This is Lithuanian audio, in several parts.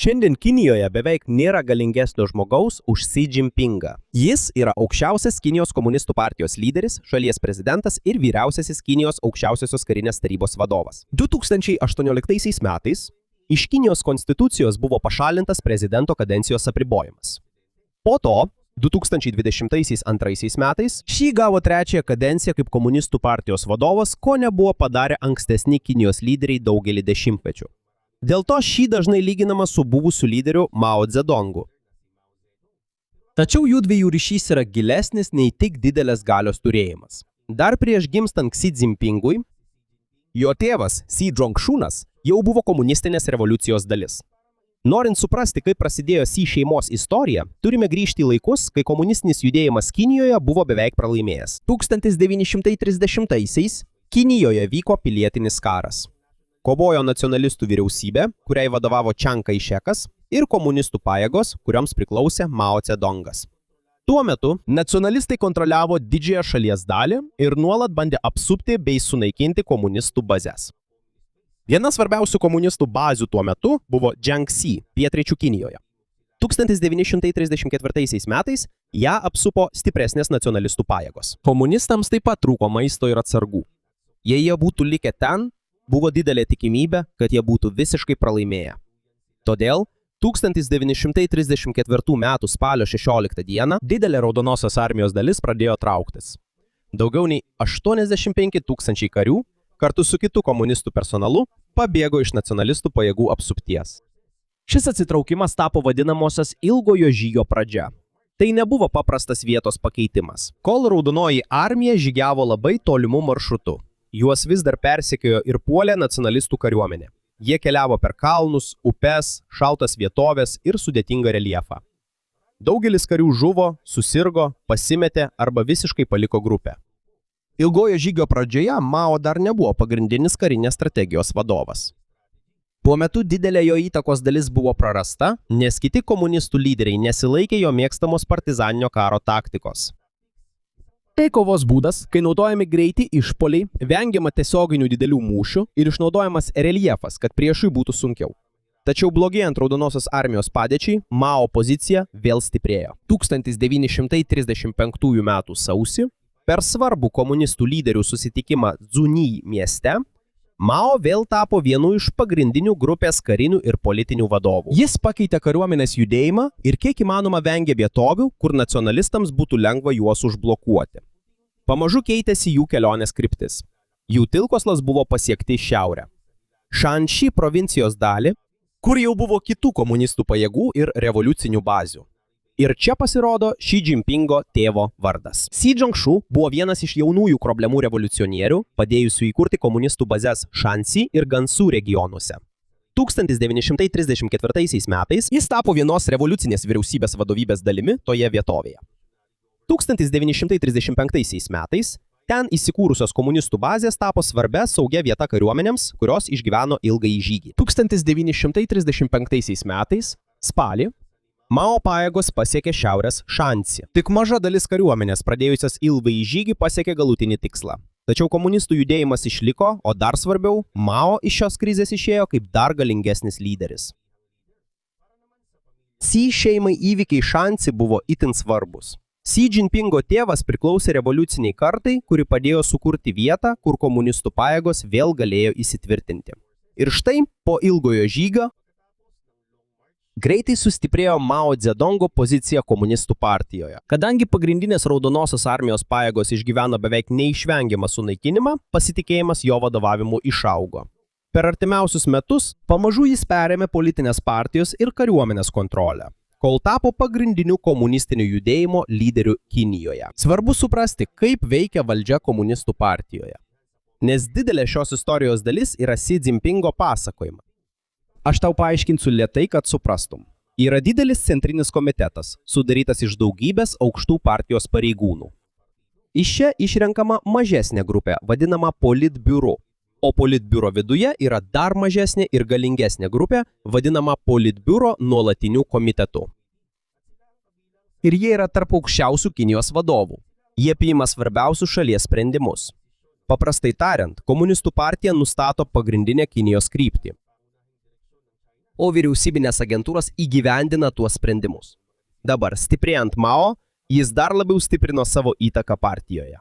Šiandien Kinijoje beveik nėra galingesnio žmogaus už Xi Jinpingą. Jis yra aukščiausias Kinijos komunistų partijos lyderis, šalies prezidentas ir vyriausiasis Kinijos aukščiausiosios karinės tarybos vadovas. 2018 metais iš Kinijos konstitucijos buvo pašalintas prezidento kadencijos apribojimas. Po to 2022 metais Xi gavo trečiąją kadenciją kaip komunistų partijos vadovas, ko nebuvo padarę ankstesni Kinijos lyderiai daugelį dešimtmečių. Dėl to Xi dažnai lyginamas su buvusiu lyderiu Mao Zedongu. Tačiau jų dviejų ryšys yra gilesnis nei tik didelės galios turėjimas. Dar prieš gimstant Xi Jinpingui, jo tėvas Xi Zhongšunas jau buvo komunistinės revoliucijos dalis. Norint suprasti, kaip prasidėjo Xi šeimos istorija, turime grįžti į laikus, kai komunistinis judėjimas Kinijoje buvo beveik pralaimėjęs. 1930-aisiais Kinijoje vyko pilietinis karas. Kovojo nacionalistų vyriausybė, kuriai vadovavo Čiang Kai-šekas, ir komunistų pajėgos, kurioms priklausė Mao Zedongas. Tuo metu nacionalistai kontroliavo didžiąją šalies dalį ir nuolat bandė apsupti bei sunaikinti komunistų bazes. Viena svarbiausių komunistų bazių tuo metu buvo Jiangxi, pietryčių Kinijoje. 1934 metais ją apsupo stipresnės nacionalistų pajėgos. Komunistams taip pat trūko maisto ir atsargų. Jei jie būtų likę ten, buvo didelė tikimybė, kad jie būtų visiškai pralaimėję. Todėl 1934 metų spalio 16 dieną didelė Raudonosios armijos dalis pradėjo trauktis. Daugiau nei 85 000 karių kartu su kitu komunistų personalu pabėgo iš nacionalistų pajėgų apsupties. Šis atsitraukimas tapo vadinamosios ilgojo žygio pradžia. Tai nebuvo paprastas vietos pakeitimas. Kol Raudonoji armija žygiavo labai tolimų maršrutų. Juos vis dar persekiojo ir puolė nacionalistų kariuomenė. Jie keliavo per kalnus, upes, šaltas vietovės ir sudėtingą reljefą. Daugelis karių žuvo, susirgo, pasimetė arba visiškai paliko grupę. Ilgojo žygio pradžioje Mao dar nebuvo pagrindinis karinės strategijos vadovas. Tuo metu didelė jo įtakos dalis buvo prarasta, nes kiti komunistų lyderiai nesilaikė jo mėgstamos partizaninio karo taktikos. Tai kovos būdas, kai naudojami greiti išpoliai, vengiama tiesioginių didelių mūšių ir išnaudojamas reljefas, kad priešui būtų sunkiau. Tačiau blogėjant Raudonosios armijos padėčiai, Mao pozicija vėl stiprėjo. 1935 metų sausį, per svarbų komunistų lyderių susitikimą Zunyi mieste, Mao vėl tapo vienu iš pagrindinių grupės karinių ir politinių vadovų. Jis pakeitė kariuomenės judėjimą ir kiek įmanoma vengė vietovių, kur nacionalistams būtų lengva juos užblokuoti. Pamažu keitėsi jų kelionės kryptis. Jų tilkoslas buvo pasiekti šiaurę. Shanxi provincijos dalį, kur jau buvo kitų komunistų pajėgų ir revoliucinių bazių. Ir čia pasirodo Xi Jinpingo tėvo vardas. Xi Zhongshu buvo vienas iš jaunųjų problemų revoliucionierių, padėjusių įkurti komunistų bazes Shanxi ir Gansu regionuose. 1934 metais jis tapo vienos revoliucinės vyriausybės vadovybės dalimi toje vietovėje. 1935 metais ten įsikūrusios komunistų bazės tapo svarbia saugia vieta kariuomenėms, kurios išgyveno ilgąjį žygį. 1935 metais spalį Mao pajėgos pasiekė šiaurės Shanxi. Tik maža dalis kariuomenės pradėjusios ilgąjį žygį pasiekė galutinį tikslą. Tačiau komunistų judėjimas išliko, o dar svarbiau, Mao iš šios krizės išėjo kaip dar galingesnis lyderis. Xi šeimai įvykiai Shanxi buvo itin svarbus. Xi Jinpingo tėvas priklausė revoliuciniai kartai, kuri padėjo sukurti vietą, kur komunistų pajėgos vėl galėjo įsitvirtinti. Ir štai po ilgojo žygio greitai sustiprėjo Mao Zedongo pozicija komunistų partijoje. Kadangi pagrindinės Raudonosios armijos pajėgos išgyveno beveik neišvengiamą sunaikinimą, pasitikėjimas jo vadovavimu išaugo. Per artimiausius metus pamažu jis perėmė politinės partijos ir kariuomenės kontrolę, kol tapo pagrindiniu komunistinio judėjimo lyderiu Kinijoje. Svarbu suprasti, kaip veikia valdžia komunistų partijoje. Nes didelė šios istorijos dalis yra Xi Jinpingo pasakojimą. Aš tau paaiškinsiu lėtai, kad suprastum. Yra didelis centrinis komitetas, sudarytas iš daugybės aukštų partijos pareigūnų. Iš čia išrenkama mažesnė grupė, vadinama politbiuru, o politbiuro viduje yra dar mažesnė ir galingesnė grupė, vadinama politbiuro nuolatiniu komitetu. Ir jie yra tarp aukščiausių Kinijos vadovų. Jie priima svarbiausius šalies sprendimus. Paprastai tariant, komunistų partija nustato pagrindinę Kinijos kryptį. o vyriausybinės agentūros įgyvendina tuos sprendimus. Dabar, stiprėjant Mao, jis dar labiau stiprino savo įtaką partijoje.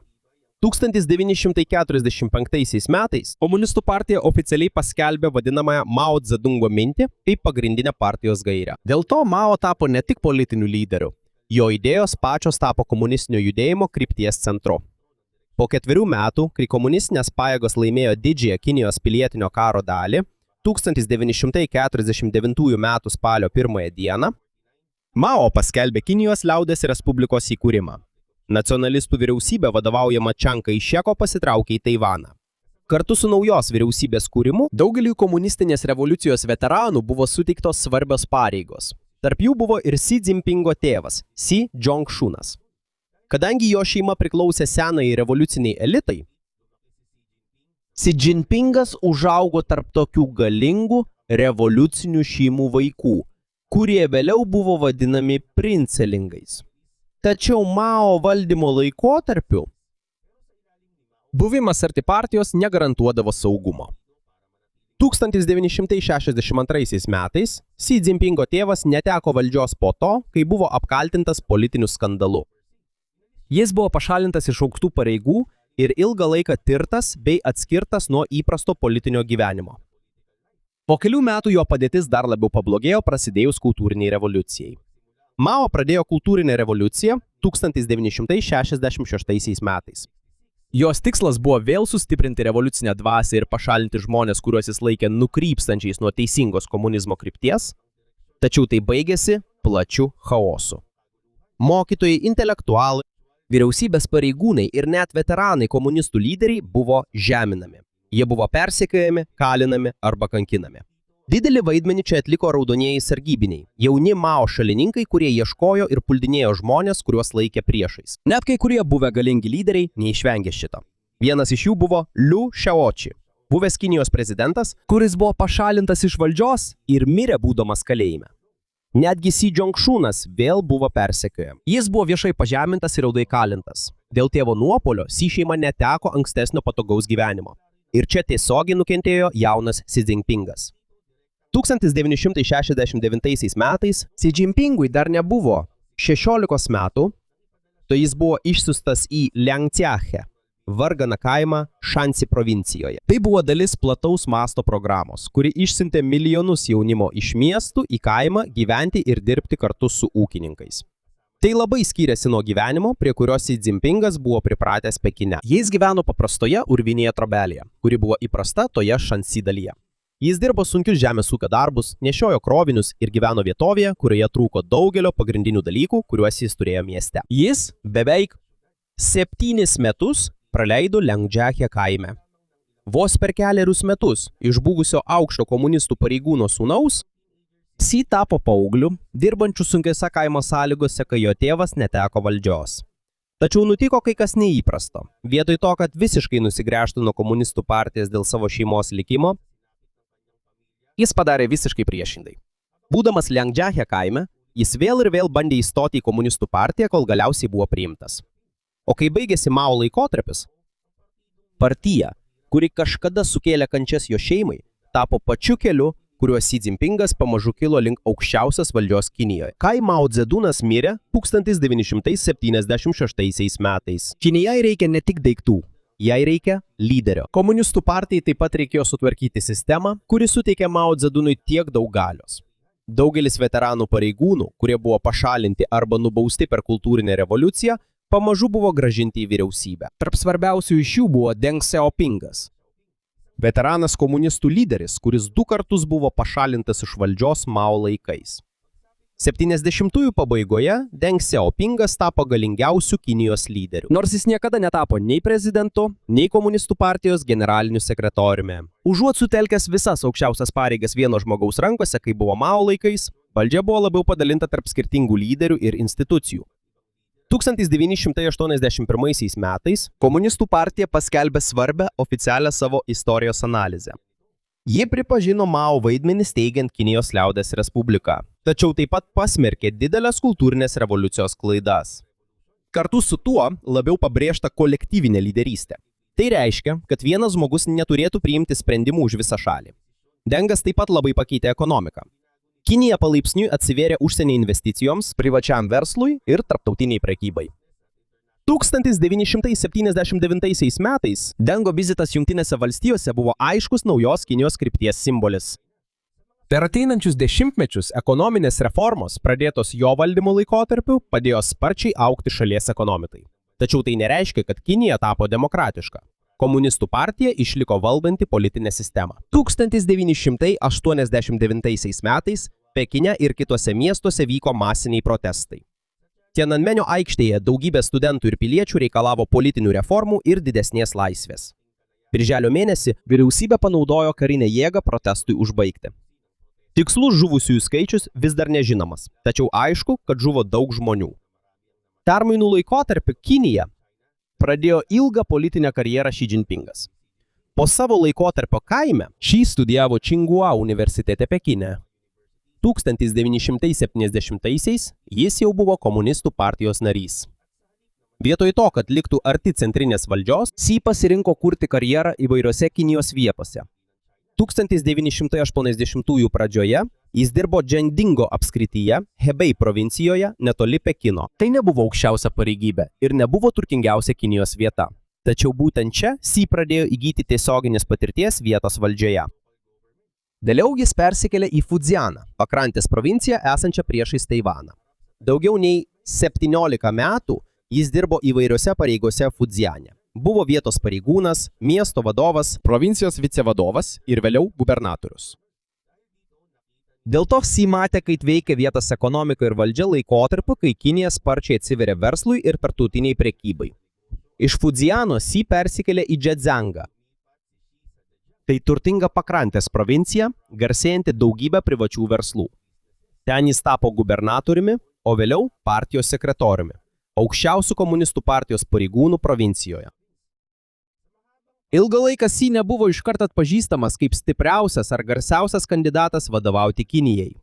1945 metais Komunistų partija oficialiai paskelbė vadinamąją Mao Dzedungo mintį kaip pagrindinę partijos gairę. Dėl to Mao tapo ne tik politiniu lyderiu, jo idėjos pačios tapo komunistinio judėjimo krypties centru. Po 4 metų, kai komunistinės pajėgos laimėjo didžiąją Kinijos pilietinio karo dalį, 1949 m. spalio 1 dieną, Mao paskelbė Kinijos liaudės Respublikos įkūrimą. Nacionalistų vyriausybė vadovaujama Čiang Kai-šeko pasitraukė į Taivaną. Kartu su naujos vyriausybės kūrimu daugeliui komunistinės revoliucijos veteranų buvo suteiktos svarbios pareigos. Tarp jų buvo ir Xi Jinpingo tėvas, Xi Zhongšunas. Kadangi jo šeima priklausė senai revoliuciniai elitai, Xi Jinpingas užaugo tarp tokių galingų revoliucinių šeimų vaikų, kurie vėliau buvo vadinami princelingais. Tačiau Mao valdymo laikotarpiu buvimas arti partijos negarantuodavo saugumo. 1962 metais Xi Jinpingo tėvas neteko valdžios po to, kai buvo apkaltintas politiniu skandalu. Jis buvo pašalintas iš aukštų pareigų ir ilgą laiką tirtas bei atskirtas nuo įprasto politinio gyvenimo. Po kelių metų jo padėtis dar labiau pablogėjo prasidėjus kultūriniai revoliucijai. Mao pradėjo kultūrinę revoliuciją 1966 metais. Jos tikslas buvo vėl sustiprinti revoliucinę dvasią ir pašalinti žmonės, kuriuos jis laikė nukrypstančiais nuo teisingos komunizmo krypties, tačiau tai baigėsi plačiu chaosu. Mokytojai, intelektualai, vyriausybės pareigūnai ir net veteranai komunistų lyderiai buvo žeminami. Jie buvo persekiojami, kalinami arba kankinami. Didelį vaidmenį čia atliko raudonieji sargybiniai, jauni Mao šalininkai, kurie ieškojo ir puldinėjo žmonės, kuriuos laikė priešais. Net kai kurie buvę galingi lyderiai neišvengė šito. Vienas iš jų buvo Liu Shaoqi, buvęs Kinijos prezidentas, kuris buvo pašalintas iš valdžios ir mirė būdamas kalėjime. Netgi Xi Zhongšunas vėl buvo persekiojama. Jis buvo viešai pažemintas ir ilgai kalintas. Dėl tėvo nuopuolio Xi šeima neteko ankstesnio patogaus gyvenimo. Ir čia tiesiogiai nukentėjo jaunas Xi Jinpingas. 1969 metais Xi Jinpingui dar nebuvo 16 metų, tai jis buvo išsiųstas į Liangjiahe, varganą kaimą Šansi provincijoje. Tai buvo dalis plataus masto programos, kuri išsiuntė milijonus jaunimo iš miestų į kaimą gyventi ir dirbti kartu su ūkininkais. Tai labai skyrėsi nuo gyvenimo, prie kurio Xi Jinpingas buvo pripratęs Pekine. Jis gyveno paprastoje urvinėje trobelėje, kuri buvo įprasta toje Šansi dalyje. Jis dirbo sunkius žemės ūkio darbus, nešiojo krovinius ir gyveno vietovėje, kurioje trūko daugelio pagrindinių dalykų, kuriuos jis turėjo mieste. Jis beveik 7 metus praleido Liangjiahe kaime. Vos per kelerius metus iš buvusio aukšto komunistų pareigūno sūnaus, Xi tapo paaugliu, dirbančiu sunkiose kaimo sąlygose, kai jo tėvas neteko valdžios. Tačiau nutiko kai kas neįprasto. Vietoj to, kad visiškai nusigręžtų nuo komunistų partijos dėl savo šeimos likimo, jis padarė visiškai priešingai. Būdamas Liangjiahe kaime, jis vėl ir vėl bandė įstoti į komunistų partiją, kol galiausiai buvo priimtas. O kai baigėsi Mao laikotarpis, partija, kuri kažkada sukėlė kančias jo šeimai, tapo pačiu keliu, kuriuo Xi Jinpingas pamažu kilo link aukščiausios valdžios Kinijoje. Kai Mao Dzedunas mirė 1976 metais. Kinijai reikia ne tik daiktų. Jai reikia lyderio. Komunistų partijai taip pat reikėjo sutvarkyti sistemą, kuri suteikė Mao Dzedunui tiek daug galios. Daugelis veteranų pareigūnų, kurie buvo pašalinti arba nubausti per kultūrinę revoliuciją, pamažu buvo grąžinti į vyriausybę. Tarp svarbiausių iš jų buvo Deng Xiaopingas. Veteranas komunistų lyderis, kuris 2 kartus buvo pašalintas iš valdžios Mao laikais. 70-ųjų pabaigoje Deng Xiaopingas tapo galingiausiu Kinijos lyderiu. Nors jis niekada netapo nei prezidentu, nei komunistų partijos generaliniu sekretoriumi. Užuot sutelkęs visas aukščiausias pareigas vieno žmogaus rankose, kai buvo Mao laikais, valdžia buvo labiau padalinta tarp skirtingų lyderių ir institucijų. 1981 metais komunistų partija paskelbė svarbę oficialią savo istorijos analizę. Ji pripažino Mao vaidmenį steigiant Kinijos liaudės Respubliką, tačiau taip pat pasmerkė didelės kultūrinės revoliucijos klaidas. Kartu su tuo labiau pabrėžta kolektyvinė lyderystė. Tai reiškia, kad vienas žmogus neturėtų priimti sprendimų už visą šalį. Dengas taip pat labai pakeitė ekonomiką. Kinija palaipsniui atsivėrė užsienio investicijoms, privačiam verslui ir tarptautiniai prekybai. 1979 metais Dengo vizitas Jungtinėse valstijose buvo aiškus naujos Kinijos krypties simbolis. Per ateinančius dešimtmečius ekonominės reformos, pradėtos jo valdymo laikotarpiu, padėjo sparčiai augti šalies ekonomikai. Tačiau tai nereiškia, kad Kinija tapo demokratiška. Komunistų partija išliko valdanti politinę sistemą. 1989 metais Pekine ir kitose miestuose vyko masiniai protestai. Tiananmenio aikštėje daugybė studentų ir piliečių reikalavo politinių reformų ir didesnės laisvės. Birželio mėnesį vyriausybė panaudojo karinę jėgą protestui užbaigti. Tikslus žuvusiųjų skaičius vis dar nežinomas, tačiau aišku, kad žuvo daug žmonių. Permainų laikotarpiu Kinija pradėjo ilgą politinę karjerą Xi Jinpingas. Po savo laikotarpio kaime Xi studijavo Tsinghua universitete Pekine. 1970-aisiais jis jau buvo komunistų partijos narys. Vietoj to, kad liktų arti centrinės valdžios, Xi pasirinko kurti karjerą įvairiose Kinijos vietose. 1980-ųjų pradžioje jis dirbo Džendingo apskrityje, Hebei provincijoje, netoli Pekino. Tai nebuvo aukščiausia pareigybė ir nebuvo turtingiausia Kinijos vieta. Tačiau būtent čia Xi pradėjo įgyti tiesioginės patirties vietos valdžioje. Vėliau jis persikėlė į Fudzianą, pakrantės provinciją esančią priešais Taivaną. Daugiau nei 17 metų jis dirbo įvairiose pareigose Fudziane. Buvo vietos pareigūnas, miesto vadovas, provincijos vicevadovas ir vėliau gubernatorius. Dėl to Xi matė, kaip veikia vietos ekonomika ir valdžia laikotarpiu, kai Kinija sparčiai atsiveria verslui ir tarptautiniai prekybai. Iš Fudziano Xi persikėlė į Zhejiangą. Tai turtinga pakrantės provincija, garsėjanti daugybę privačių verslų. Ten jis tapo gubernatoriumi, o vėliau partijos sekretoriumi, aukščiausių komunistų partijos pareigūnų provincijoje. Ilgą laiką Xi nebuvo iškart atpažįstamas kaip stipriausias ar garsiausias kandidatas vadovauti Kinijai.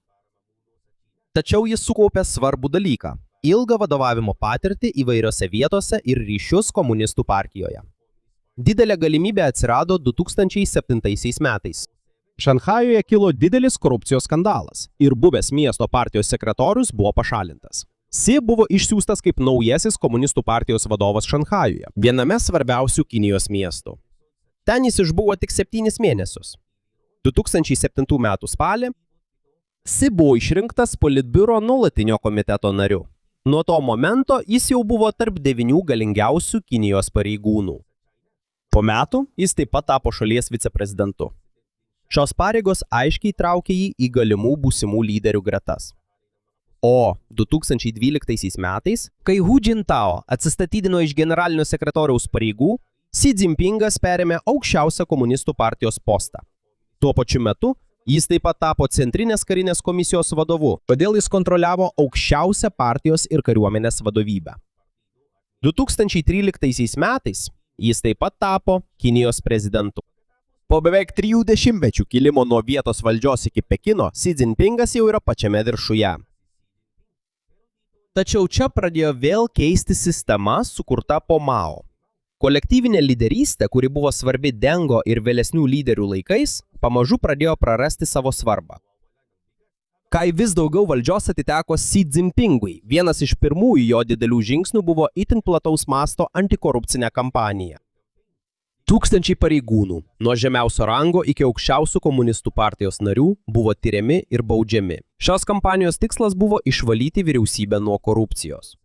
Tačiau jis sukaupė svarbų dalyką – ilgą vadovavimo patirtį įvairiose vietose ir ryšius komunistų partijoje. Didelė galimybė atsirado 2007 metais. Šanchajuje kilo didelis korupcijos skandalas ir buvęs miesto partijos sekretorius buvo pašalintas. Xi buvo išsiųstas kaip naujasis komunistų partijos vadovas Šanchajuje, viename svarbiausių Kinijos miestų. Ten jis išbuvo tik 7 mėnesius. 2007 metų spalį Xi buvo išrinktas Politbiuro nuolatinio komiteto nariu. Nuo to momento jis jau buvo tarp 9 galingiausių Kinijos pareigūnų. Po metų jis taip pat tapo šalies viceprezidentu. Šios pareigos aiškiai traukė jį į galimų būsimų lyderių gretas. O 2012 metais, kai Hu Jintao atsistatydino iš generalinio sekretoriaus pareigų, Xi Jinpingas perėmė aukščiausią komunistų partijos postą. Tuo pačiu metu jis taip pat tapo Centrinės karinės komisijos vadovu, todėl jis kontroliavo aukščiausią partijos ir kariuomenės vadovybę. 2013 metais jis taip pat tapo Kinijos prezidentu. Po beveik 3 dešimtmečių kilimo nuo vietos valdžios iki Pekino, Xi Jinpingas jau yra pačiame viršuje. Tačiau čia pradėjo vėl keisti sistema sukurta po Mao. Kolektyvinė lyderystė, kuri buvo svarbi Dengo ir vėlesnių lyderių laikais, pamažu pradėjo prarasti savo svarbą. Kai vis daugiau valdžios atiteko Xi Jinpingui, vienas iš pirmųjų jo didelių žingsnių buvo itin plataus masto antikorupcinė kampanija. Tūkstančiai pareigūnų, nuo žemiausio rango iki aukščiausių komunistų partijos narių, buvo tiriami ir baudžiami. Šios kampanijos tikslas buvo išvalyti vyriausybę nuo korupcijos.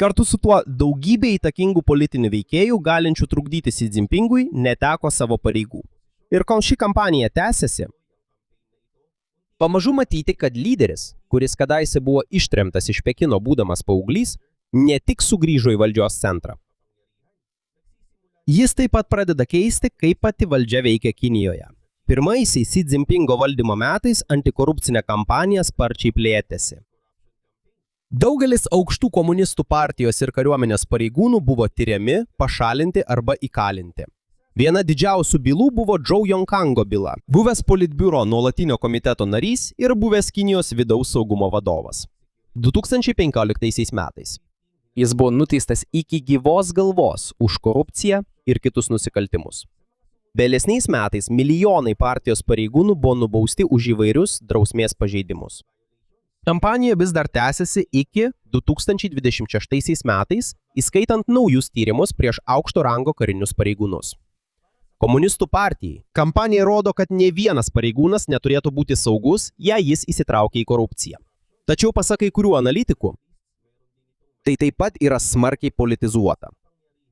Kartu su tuo daugybė įtakingų politinių veikėjų, galinčių trukdyti Xi Jinpingui, neteko savo pareigų. Ir kol ši kampanija tęsiasi, pamažu matyti, kad lyderis, kuris kadaise buvo ištremtas iš Pekino būdamas paauglys, ne tik sugrįžo į valdžios centrą. Jis taip pat pradeda keisti, kaip pati valdžia veikia Kinijoje. Pirmaisiais Xi Jinpingo valdymo metais antikorupcinė kampanija sparčiai plėtėsi. Daugelis aukštų komunistų partijos ir kariuomenės pareigūnų buvo tiriami, pašalinti arba įkalinti. Viena didžiausių bylų buvo Zhou Yongkango byla, buvęs Politbiuro nuolatinio komiteto narys ir buvęs Kinijos vidaus saugumo vadovas. 2015 metais. Jis buvo nuteistas iki gyvos galvos už korupciją ir kitus nusikaltimus. Vėlesniais metais milijonai partijos pareigūnų buvo nubausti už įvairius drausmės pažeidimus. Kampanija vis dar tęsiasi iki 2026 metais, įskaitant naujus tyrimus prieš aukšto rango karinius pareigūnus. Komunistų partijai kampanija rodo, kad ne vienas pareigūnas neturėtų būti saugus, jei jis įsitraukia į korupciją. Tačiau pasak kai kurių analitikų, tai taip pat yra smarkiai politizuota.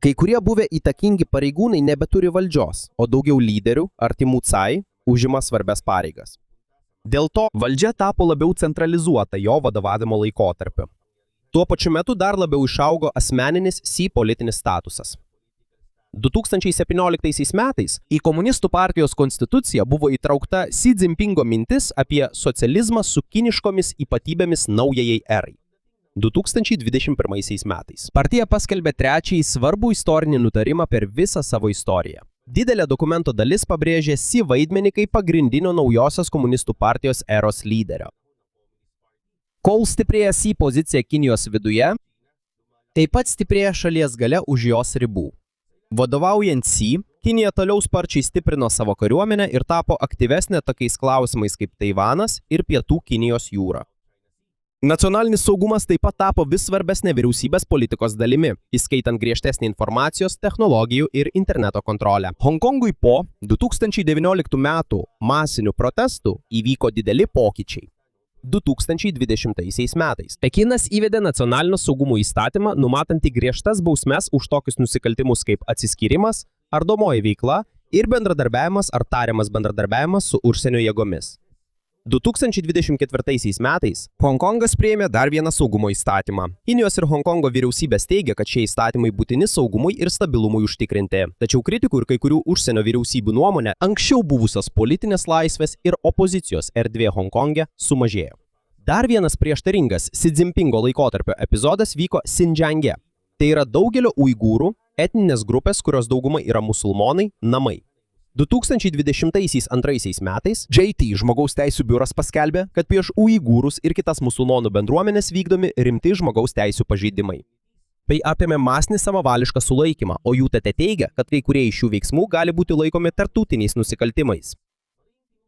Kai kurie buvę įtakingi pareigūnai nebeturi valdžios, o daugiau lyderių, artimų CAI, užima svarbias pareigas. Dėl to valdžia tapo labiau centralizuota jo vadovavimo laikotarpiu. Tuo pačiu metu dar labiau išaugo asmeninis Xi politinis statusas. 2017 metais į Komunistų partijos konstituciją buvo įtraukta Xi Jinpingo mintis apie socializmą su kiniškomis ypatybėmis naujajai erai. 2021 metais. Partija paskelbė trečiąjį svarbų istorinį nutarimą per visą savo istoriją. Didelė dokumento dalis pabrėžė Xi vaidmenį kaip pagrindinio naujosios komunistų partijos eros lyderio. Kol stiprėja Xi pozicija Kinijos viduje, taip pat stiprėja šalies galia už jos ribų. Vadovaujant Xi, Kinija toliau sparčiai stiprino savo kariuomenę ir tapo aktyvesnė tokiais klausimais kaip Taivanas ir Pietų Kinijos jūra. Nacionalinis saugumas taip pat tapo vis svarbesnė vyriausybės politikos dalimi, įskaitant griežtesnį informacijos, technologijų ir interneto kontrolę. Honkongui po 2019 metų masinių protestų įvyko dideli pokyčiai. 2020 metais Pekinas įvedė nacionalinio saugumo įstatymą, numatantį griežtas bausmes už tokius nusikaltimus kaip atsiskyrimas, ardomoji veikla ir bendradarbiavimas ar tariamas bendradarbiavimas su užsienio jėgomis. 2024 metais Honkongas priėmė dar vieną saugumo įstatymą. Kinijos ir Honkongo vyriausybės teigia, kad šie įstatymai būtini saugumui ir stabilumui užtikrinti. Tačiau kritikų ir kai kurių užsienio vyriausybių nuomonė, anksčiau buvusios politinės laisvės ir opozicijos erdvė Honkonge sumažėjo. Dar vienas prieštaringas Xi Jinpingo laikotarpio epizodas vyko Xinjiange. Tai yra daugelio uigūrų, etninės grupės, kurios dauguma yra musulmonai, namai. 2022 metais JT žmogaus teisų biuras paskelbė, kad prieš uigūrus ir kitas musulmonų bendruomenės vykdomi rimti žmogaus teisų pažeidimai. Tai apėmė masinį savavališką sulaikymą, o UTT teigia, kad kai kurie iš šių veiksmų gali būti laikomi tarptautiniais nusikaltimais.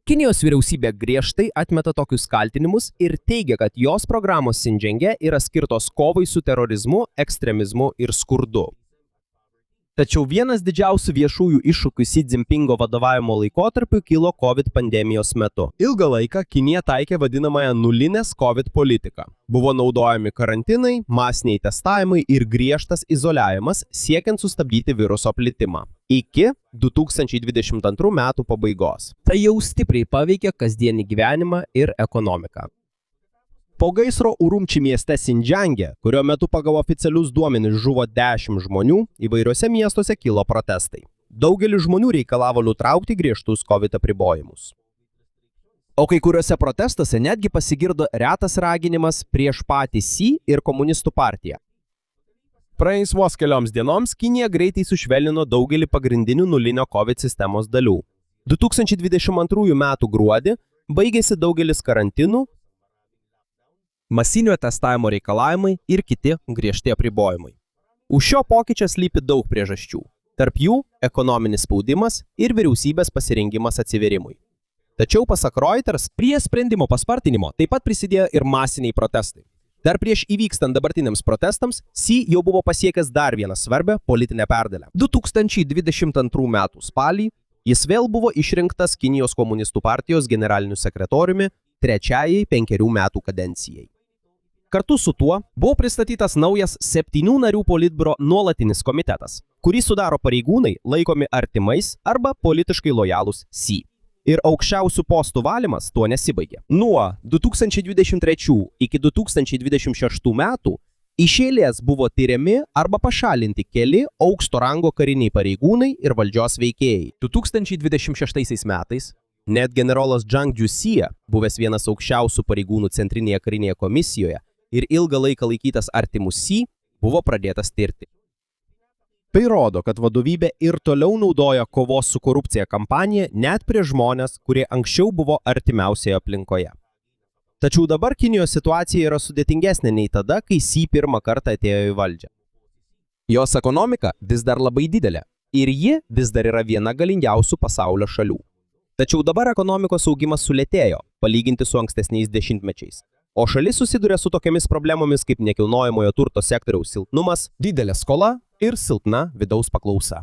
Kinijos vyriausybė griežtai atmeta tokius kaltinimus ir teigia, kad jos programos Xinjiange yra skirtos kovai su terorizmu, ekstremizmu ir skurdu. Tačiau vienas didžiausių viešųjų iššūkių Xi Jinpingo vadovavimo laikotarpiu kilo COVID pandemijos metu. Ilgą laiką Kinija taikė vadinamąją nulinės COVID politiką. Buvo naudojami karantinai, masiniai testavimai ir griežtas izoliavimas, siekiant sustabdyti viruso plitimą. Iki 2022 metų pabaigos. Tai jau stipriai paveikė kasdienį gyvenimą ir ekonomiką. Po gaisro Urumči mieste Xinjiange, kurio metu pagal oficialius duomenis žuvo 10 žmonių, įvairiuose miestuose kilo protestai. Daugelis žmonių reikalavo nutraukti griežtus COVID apribojimus. O kai kuriuose protestuose netgi pasigirdo retas raginimas prieš patį Xi ir komunistų partiją. Praėjus vos kelioms dienoms, Kinija greitai sušvelnino daugelį pagrindinių nulinio COVID sistemos dalių. 2022 m. gruodį baigėsi daugelis karantinų, masinio testavimo reikalavimai ir kiti griežti apribojimai. Už šio pokyčio slypi daug priežasčių. Tarp jų ekonominis spaudimas ir vyriausybės pasirengimas atsiverimui. Tačiau pasak Reuters, prie sprendimo paspartinimo taip pat prisidėjo ir masiniai protestai. Dar prieš įvykstant dabartiniams protestams, Xi jau buvo pasiekęs dar vieną svarbę politinę pergalę. 2022 m. spalį jis vėl buvo išrinktas Kinijos komunistų partijos generaliniu sekretoriumi trečiajai 5 metų kadencijai. Kartu su tuo buvo pristatytas naujas 7 narių politbiuro nuolatinis komitetas, kurį sudaro pareigūnai laikomi artimais arba politiškai lojalūs Xi. Ir aukščiausių postų valymas tuo nesibaigė. Nuo 2023 iki 2026 metų iš eilės buvo tyriami arba pašalinti keli aukšto rango kariniai pareigūnai ir valdžios veikėjai. 2026 metais net generolas Zhang Jiuxia, buvęs vienas aukščiausių pareigūnų centrinėje karinėje komisijoje ir ilgą laiką laikytas artimu Xi, buvo pradėtas tirti. Tai rodo, kad vadovybė ir toliau naudoja kovos su korupcija kampaniją net prieš žmonės, kurie anksčiau buvo artimiausioje aplinkoje. Tačiau dabar Kinijos situacija yra sudėtingesnė nei tada, kai Xi pirmą kartą atėjo į valdžią. Jos ekonomika vis dar labai didelė. Ir ji vis dar yra viena galingiausių pasaulio šalių. Tačiau dabar ekonomikos augimas sulėtėjo, palyginti su ankstesniais dešimtmečiais. O šalis susiduria su tokiamis problemomis kaip nekilnojamojo turto sektoriaus silpnumas, didelė skola ir silpna vidaus paklausa.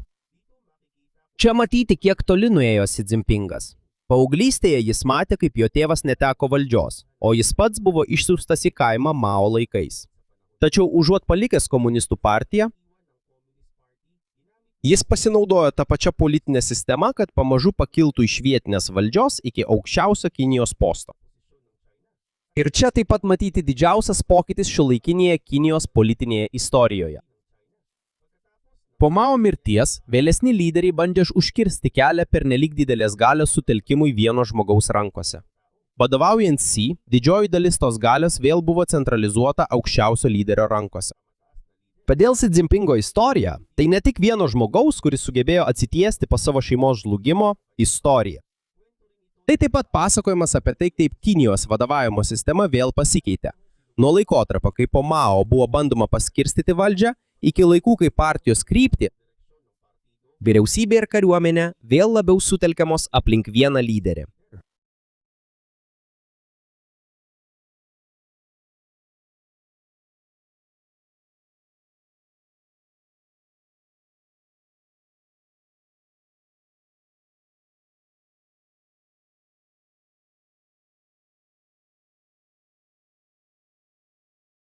Čia matyti, kiek toli nuėjo Xi Jinpingas. Paauglystėje jis matė, kaip jo tėvas neteko valdžios, o jis pats buvo išsiųstas į kaimą Mao laikais. Tačiau užuot palikęs komunistų partiją, jis pasinaudojo tą pačią politinę sistemą, kad pamažu pakiltų iš vietinės valdžios iki aukščiausio Kinijos posto. Ir čia taip pat matyti didžiausias pokytis šiuolaikinėje Kinijos politinėje istorijoje. Po Mao mirties vėlesni lyderiai bandė užkirsti kelią pernelyg didelės galios sutelkimui vieno žmogaus rankose. Vadovaujant Xi, didžioji dalis tos galios vėl buvo centralizuota aukščiausio lyderio rankose. Pagal Xi Jinpingo istoriją, tai ne tik vieno žmogaus, kuris sugebėjo atsitiesti po savo šeimos žlugimo, istorija. Tai taip pat pasakojimas apie tai, kaip Kinijos vadovavimo sistema vėl pasikeitė. Nuo laikotarpio, kai po Mao buvo bandoma paskirstyti valdžią, iki laikų, kai partijos kryptį, vyriausybė ir kariuomenė vėl labiau sutelkiamos aplink vieną lyderį.